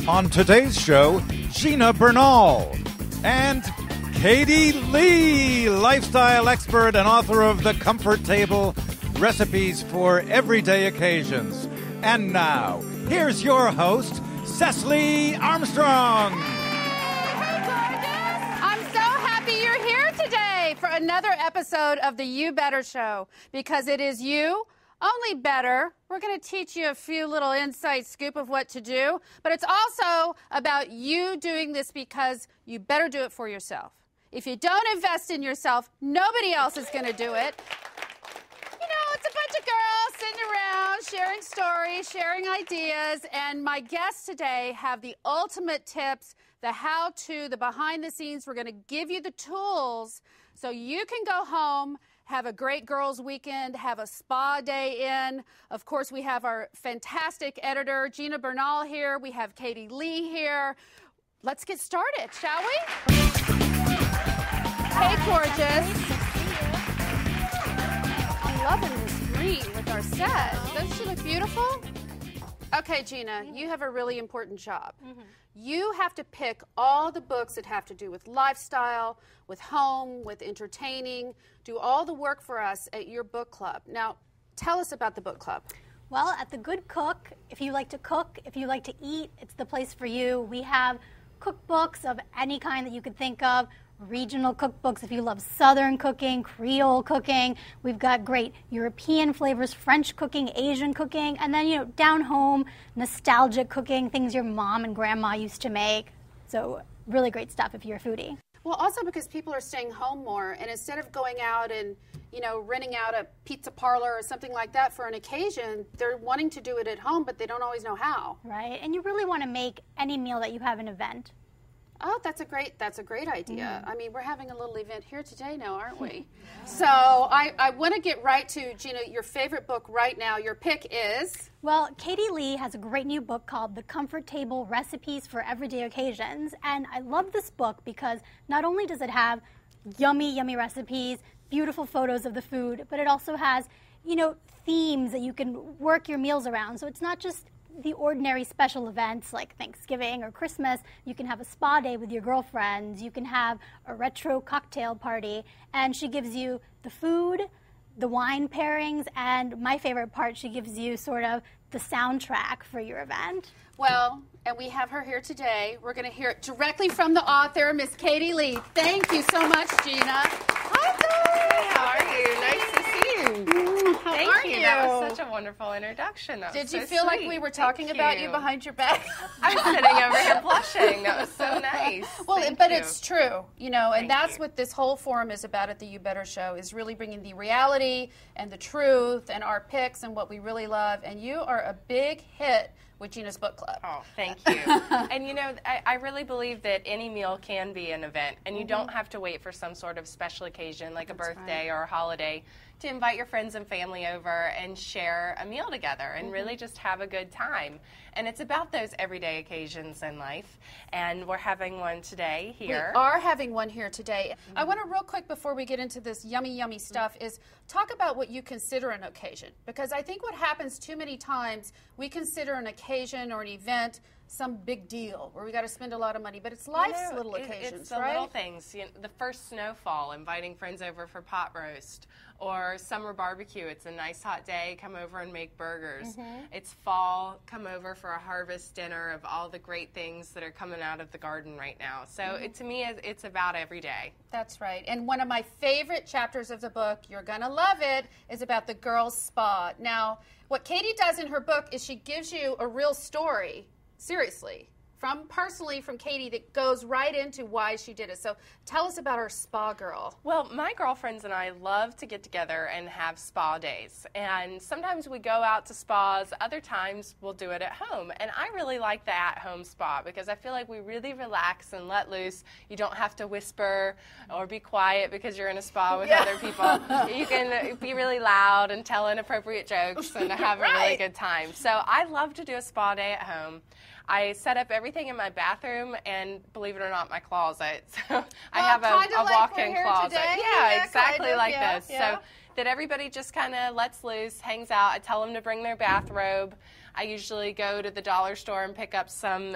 On today's show, Gina Bernal and Katie Lee, lifestyle expert and author of The Comfort Table, Recipes for Everyday Occasions. And now, here's your host, Ceslie Armstrong. Hey, gorgeous! I'm so happy you're here today for another episode of the You Better Show, because it is you, only better. We're going to teach you a few little inside scoop of what to do, but it's also about you doing this because you better do it for yourself. If you don't invest in yourself, nobody else is going to do it. You know, it's a bunch of girls sitting around sharing stories, sharing ideas, and my guests today have the ultimate tips, the how-to, the behind-the-scenes. We're going to give you the tools so you can go home, have a great girls' weekend, have a spa day in. Of course, we have our fantastic editor, Gina Bernal, here. We have Katie Lee here. Let's get started, shall we? Hey, gorgeous. I'm loving this green with our set. Doesn't she look beautiful? Okay, Gina, you have a really important job. You have to pick all the books that have to do with lifestyle, with home, with entertaining, do all the work for us at your book club. Now, tell us about the book club. Well, at The Good Cook, if you like to cook, if you like to eat, it's the place for you. We have cookbooks of any kind that you could think of, regional cookbooks if you love Southern cooking, Creole cooking. We've got great European flavors, French cooking, Asian cooking, and then, you know, down home, nostalgic cooking, things your mom and grandma used to make. So really great stuff if you're a foodie. Well, also because people are staying home more, and instead of going out and, you know, renting out a pizza parlor or something like that for an occasion, they're wanting to do it at home, but they don't always know how. Right, and you really want to make any meal that you have an event. Oh, that's a great idea. I mean, we're having a little event here today now, aren't we? So I want to get right to, Gina, your favorite book right now. Your pick is? Well, Katie Lee has a great new book called The Comfort Table, Recipes for Everyday Occasions. And I love this book because not only does it have yummy, yummy recipes, beautiful photos of the food, but it also has, you know, themes that you can work your meals around. So it's not just the ordinary special events like Thanksgiving or Christmas. You can have a spa day with your girlfriends. You can have a retro cocktail party. And she gives you the food, the wine pairings, and my favorite part, she gives you sort of the soundtrack for your event. Well, and we have her here today. We're going to hear it directly from the author, Miss Katie Lee. Thank you so much, Gina. Hi, Katie. How are you? Nice to see you. Thank you. That was such a wonderful introduction. Did you feel like we were talking about you behind your back? I was sitting over here blushing. That was so nice. Well, but it's true, you know, and that's what this whole forum is about at the You Better Show, is really bringing the reality and the truth and our picks and what we really love. And you are a big hit with Gina's book club. Oh, thank you. And you know, I really believe that any meal can be an event, and you don't have to wait for some sort of special occasion like a birthday or a holiday to invite your friends and family over and share a meal together and really just have a good time. And it's about those everyday occasions in life, and we're having one today here. We are having one here today. I want to real quick before we get into this yummy, yummy stuff is talk about what you consider an occasion, because I think what happens too many times, we consider an occasion or an event some big deal where we got to spend a lot of money, but it's life's little occasions, it's the right? little things. You know, the first snowfall, inviting friends over for pot roast, or summer barbecue. It's a nice hot day, come over and make burgers. It's fall, come over for a harvest dinner of all the great things that are coming out of the garden right now. So to me, it's about every day. That's right. And one of my favorite chapters of the book, you're going to love it, is about the girls' spa. Now, what Katie does in her book is she gives you a real story, seriously, personally from Katie, that goes right into why she did it. So tell us about our spa girl. Well, my girlfriends and I love to get together and have spa days. And sometimes we go out to spas, other times we'll do it at home. And I really like the at-home spa because I feel like we really relax and let loose. You don't have to whisper or be quiet because you're in a spa with other people. You can be really loud and tell inappropriate jokes and have a really good time. So I love to do a spa day at home. I set up everything in my bathroom and, believe it or not, my closet. So I have a walk-in closet. Today. Yeah, exactly kind of, like this. Yeah. So that everybody just kind of lets loose, hangs out. I tell them to bring their bathrobe. I usually go to the dollar store and pick up some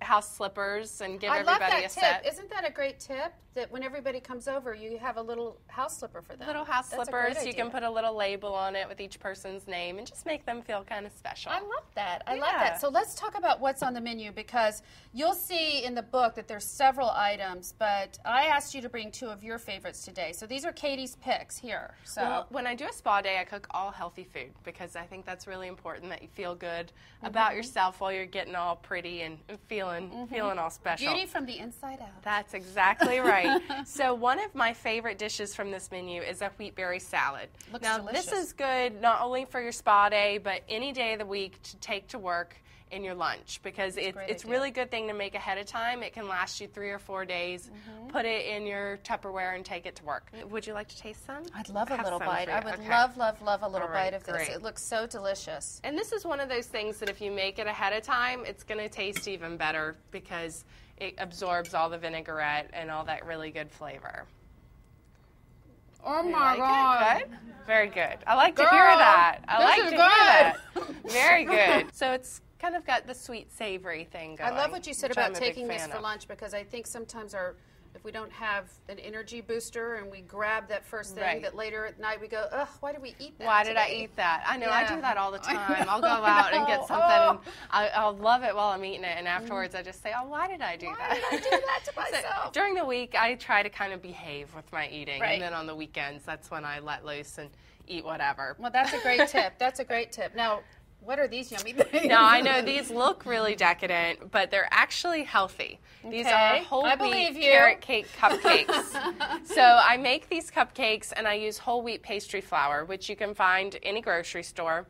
house slippers and give I love everybody that a tip. set. Isn't that a great tip? That when everybody comes over, you have a little house slipper for them. Little house That's a great slippers. You idea. can put a little label on it with each person's name and just make them feel kind of special. I love that. I love Yeah. that. So let's talk about what's on the menu, because you'll see in the book that there's several items, but I asked you to bring 2 of your favorites today. So these are Katie's picks here. So Well, when I do a spa day, I cook all healthy food because I think that's really important, that you feel good about yourself while you're getting all pretty and feeling all special. beauty from the inside out. That's exactly right. So one of my favorite dishes from this menu is a wheatberry salad. Looks now, delicious. this is good not only for your spa day, but any day of the week to take to work in your lunch, because it's great a idea. really good thing to make ahead of time. It can last you 3 or 4 days. Put it in your Tupperware and take it to work. Would you like to taste some? I'd love a Have little some bite. for you. I would Okay. love a little All right, bite of this. great. It looks so delicious. And this is one of those things that if you make it ahead of time, it's going to taste even better because it absorbs all the vinaigrette and all that really good flavor. Oh You my like God. it? Good? Very good. I like to Girl, hear that. I this like is to good. hear that. Very good. So it's kind of got the sweet savory thing going. I love what you said which about I'm a big taking this fan for of. lunch, because I think sometimes if we don't have an energy booster and we grab that first thing, Right. that later at night we go, ugh, why did we eat that Why did I today?" eat that? I know, I Yeah. do that all the time. I'll go out and get something, and I'll love it while I'm eating it, and afterwards I just say, oh, why did I do that? Why did I do that to So myself? during the week, I try to kind of behave with my eating, Right. and then on the weekends, that's when I let loose and eat whatever. Well, that's a great tip. That's a great tip. Now, what are these yummy things? Now, I know these look really decadent, but they're actually healthy. These are Okay. whole I wheat believe you. carrot cake cupcakes. So I make these cupcakes, and I use whole wheat pastry flour, which you can find in any grocery store.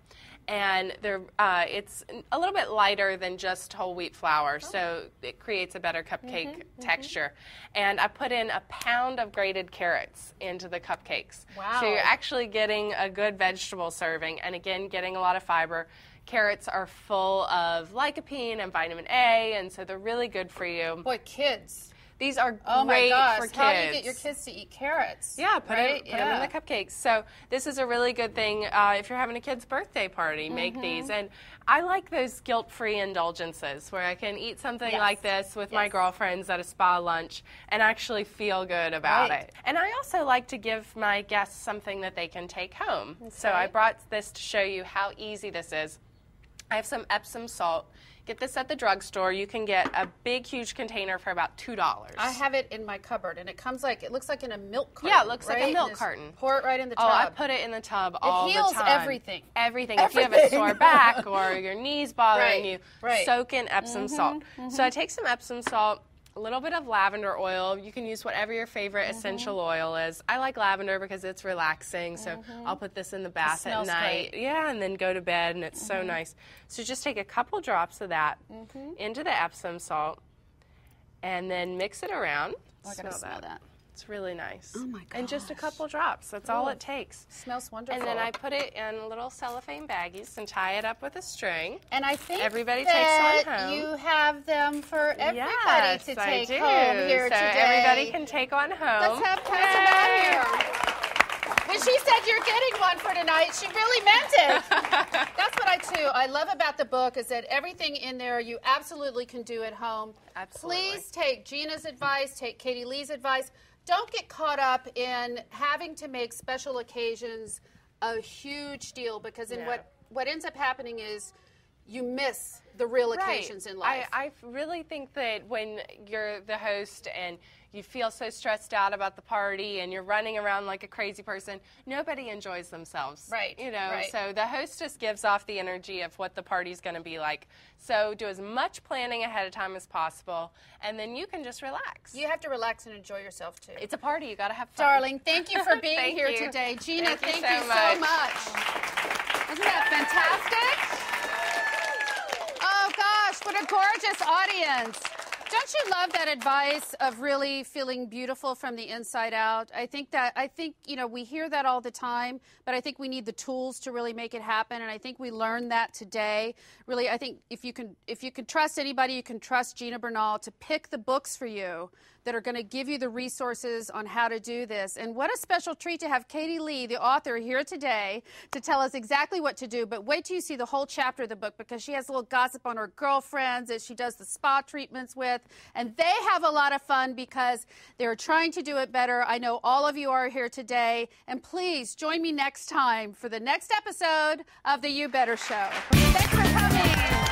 And it's a little bit lighter than just whole wheat flour, so it creates a better cupcake texture. And I put in a pound of grated carrots into the cupcakes. Wow. So you're actually getting a good vegetable serving, and again, getting a lot of fiber. Carrots are full of lycopene and vitamin A, and so they're really good for you. Boy, kids. These are great Oh my gosh. for kids. How do you get your kids to eat carrots? Yeah, put right? them in the cupcakes. So this is a really good thing if you're having a kid's birthday party. Make these, and I like those guilt-free indulgences where I can eat something Yes. like this with my girlfriends at a spa lunch and actually feel good about Right. it. And I also like to give my guests something that they can take home. So I brought this to show you how easy this is. I have some Epsom salt. Get this at the drugstore. You can get a big, huge container for about $2. I have it in my cupboard, and it looks like in a milk carton. Yeah, it looks like a right? milk And just carton. Pour it right in the Oh, tub. I put it in the tub all the time. heals everything. Everything. If you have a Everything. sore back or your knees bothering Right, you, right. soak in Epsom salt. So I take some Epsom salt, a little bit of lavender oil. You can use whatever your favorite essential oil is. I like lavender because it's relaxing, so I'll put this in the bath at smells night. great. Yeah, and then go to bed, and it's so nice. So just take a couple drops of that into the Epsom salt, and then mix it around. Oh, I gotta smell that. It's really nice. Oh my And just a gosh. couple drops. That's all it takes. Smells wonderful. And then I put it in little cellophane baggies and tie it up with a string. And I think Everybody that takes one home. you have them for everybody Yes, to I take do. home here so today. everybody can take one home. Let's have pass them out here. When she said you're getting one for tonight, she really meant it. That's what I love about the book is that everything in there you absolutely can do at home. Absolutely. Please take Gina's advice, take Katie Lee's advice. Don't get caught up in having to make special occasions a huge deal, because in No. what ends up happening is you miss the real occasions in life. I really think that when you're the host and you feel so stressed out about the party and you're running around like a crazy person, nobody enjoys themselves. Right, You know, right. so the hostess gives off the energy of what the party's going to be like. So do as much planning ahead of time as possible, and then you can just relax. You have to relax and enjoy yourself too. It's a party. You got to have fun. Darling, thank you for being Thank here you. today. Gina, Thank you thank you so so much. much. Isn't that fantastic? Oh gosh, what a gorgeous audience. Don't you love that advice of really feeling beautiful from the inside out? I think we hear that all the time, but I think we need the tools to really make it happen, and I think we learned that today. Really, I think if you can trust anybody, you can trust Gina Bernal to pick the books for you that are going to give you the resources on how to do this. And what a special treat to have Katie Lee, the author, here today to tell us exactly what to do. But wait till you see the whole chapter of the book, because she has a little gossip on her girlfriends that she does the spa treatments with. And they have a lot of fun because they're trying to do it better. I know all of you are here today. And please join me next time for the next episode of the You Better Show. Thanks for coming.